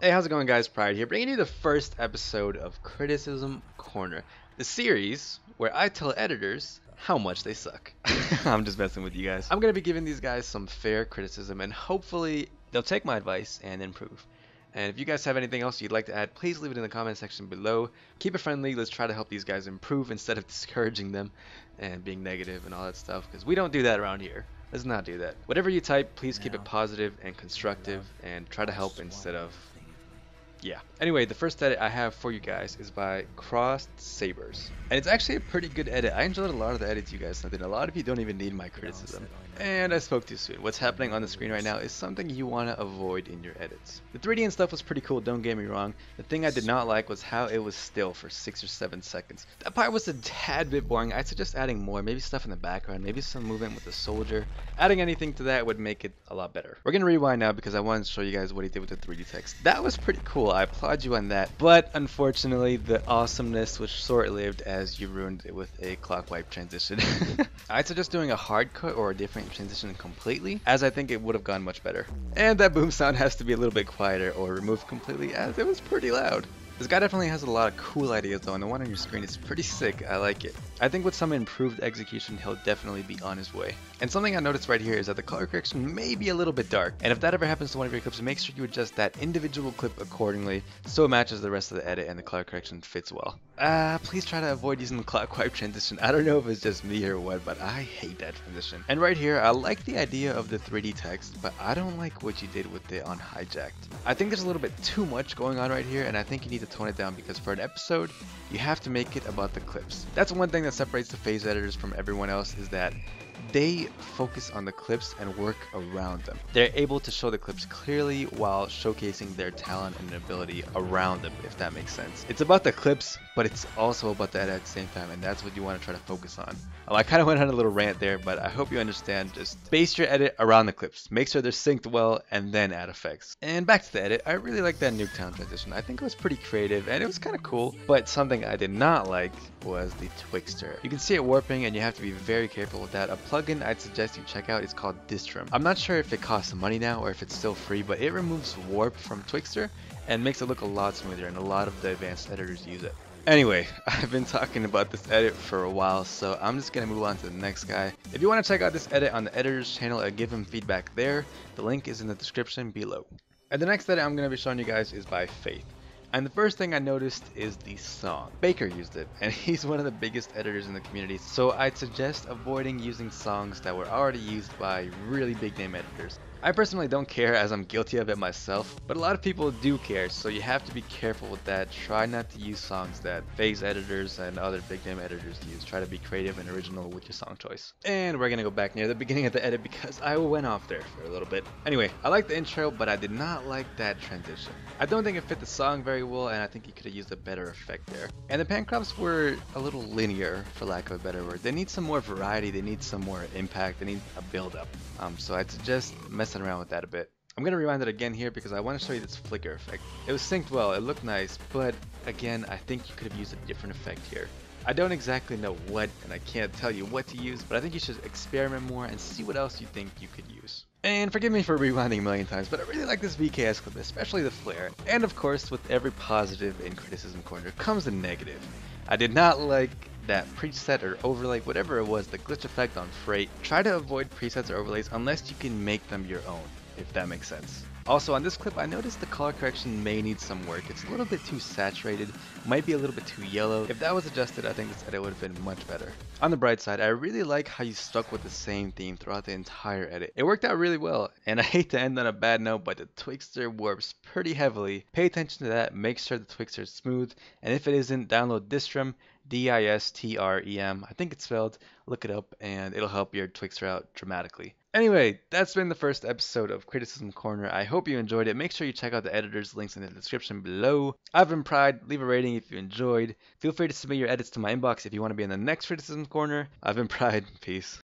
Hey, how's it going, guys? Pride here, bringing you the first episode of Criticism Corner, the series where I tell editors how much they suck. I'm just messing with you guys. I'm gonna be giving these guys some fair criticism, and hopefully they'll take my advice and improve. And if you guys have anything else you'd like to add, please leave it in the comment section below. Keep it friendly. Let's try to help these guys improve instead of discouraging them and being negative and all that stuff, because we don't do that around here. Let's not do that. Whatever you type, please keep it positive and constructive and try to help instead of yeah. Anyway, the first edit I have for you guys is by Crossed Sabres. And it's actually a pretty good edit. I enjoyed a lot of the edits you guys sent in. A lot of you don't even need my criticism. And I spoke too soon. What's happening on the screen right now is something you want to avoid in your edits. The 3D and stuff was pretty cool, don't get me wrong. The thing I did not like was how it was still for 6 or 7 seconds. That part was a tad bit boring. I'd suggest adding more, maybe stuff in the background, maybe some movement with the soldier. Adding anything to that would make it a lot better. We're going to rewind now because I wanted to show you guys what he did with the 3D text. That was pretty cool. I applaud you on that. But unfortunately, the awesomeness was short-lived as you ruined it with a clock wipe transition. I'd suggest doing a hard cut or a different transition completely, as I think it would have gone much better. And that boom sound has to be a little bit quieter or removed completely, as it was pretty loud. This guy definitely has a lot of cool ideas though, and the one on your screen is pretty sick. I like it. I think with some improved execution, he'll definitely be on his way. And something I noticed right here is that the color correction may be a little bit dark. And if that ever happens to one of your clips, make sure you adjust that individual clip accordingly so it matches the rest of the edit and the color correction fits well. Please try to avoid using the clock wipe transition. I don't know if it's just me or what, but I hate that transition. And right here, I like the idea of the 3D text, but I don't like what you did with it on Hijacked. I think there's a little bit too much going on right here, and I think you need to tone it down because for an episode, you have to make it about the clips. That's one thing that separates the phase editors from everyone else, is that they focus on the clips and work around them. They're able to show the clips clearly while showcasing their talent and ability around them, if that makes sense. It's about the clips, but it's also about the edit at the same time, and that's what you want to try to focus on. I kind of went on a little rant there, but I hope you understand. Just base your edit around the clips. Make sure they're synced well, and then add effects. And back to the edit, I really like that Nuketown transition. I think it was pretty creative, and it was kind of cool, but something I did not like was the Twixter. You can see it warping, and you have to be very careful with that. A plugin I'd suggest you check out is called Distrum. I'm not sure if it costs money now or if it's still free, but it removes warp from Twixter and makes it look a lot smoother, and a lot of the advanced editors use it. Anyway, I've been talking about this edit for a while, so I'm just going to move on to the next guy. If you want to check out this edit on the editor's channel and give him feedback there, the link is in the description below. And the next edit I'm going to be showing you guys is by Faith. And the first thing I noticed is the song. Baker used it, and he's one of the biggest editors in the community, so I'd suggest avoiding using songs that were already used by really big name editors. I personally don't care, as I'm guilty of it myself, but a lot of people do care, so you have to be careful with that. Try not to use songs that phase editors and other big name editors use. Try to be creative and original with your song choice. And we're gonna go back near the beginning of the edit because I went off there for a little bit. Anyway, I like the intro, but I did not like that transition. I don't think it fit the song very well, and I think you could have used a better effect there. And the pan crops were a little linear, for lack of a better word. They need some more variety, they need some more impact, they need a build up. So I'd suggest messing around with that a bit. I'm going to rewind it again here because I want to show you this flicker effect. It was synced well, it looked nice, but again, I think you could have used a different effect here. I don't exactly know what, and I can't tell you what to use, but I think you should experiment more and see what else you think you could use. And forgive me for rewinding a million times, but I really like this VKS clip, especially the flare. And of course, with every positive in Criticism Corner comes a negative. I did not like that preset or overlay, whatever it was, the glitch effect on Freight. Try to avoid presets or overlays unless you can make them your own, if that makes sense. Also on this clip, I noticed the color correction may need some work. It's a little bit too saturated, might be a little bit too yellow. If that was adjusted, I think this edit would have been much better. On the bright side, I really like how you stuck with the same theme throughout the entire edit. It worked out really well, and I hate to end on a bad note, but the Twixter warps pretty heavily. Pay attention to that, make sure the Twixter is smooth, and if it isn't, download Distrum, D-I-S-T-R-E-M, I think it's spelled, look it up, and it'll help your Twixter out dramatically. Anyway, that's been the first episode of Criticism Corner. I hope you enjoyed it. Make sure you check out the editor's links in the description below. I've been Pride. Leave a rating if you enjoyed. Feel free to submit your edits to my inbox if you want to be in the next Criticism Corner. I've been Pride. Peace.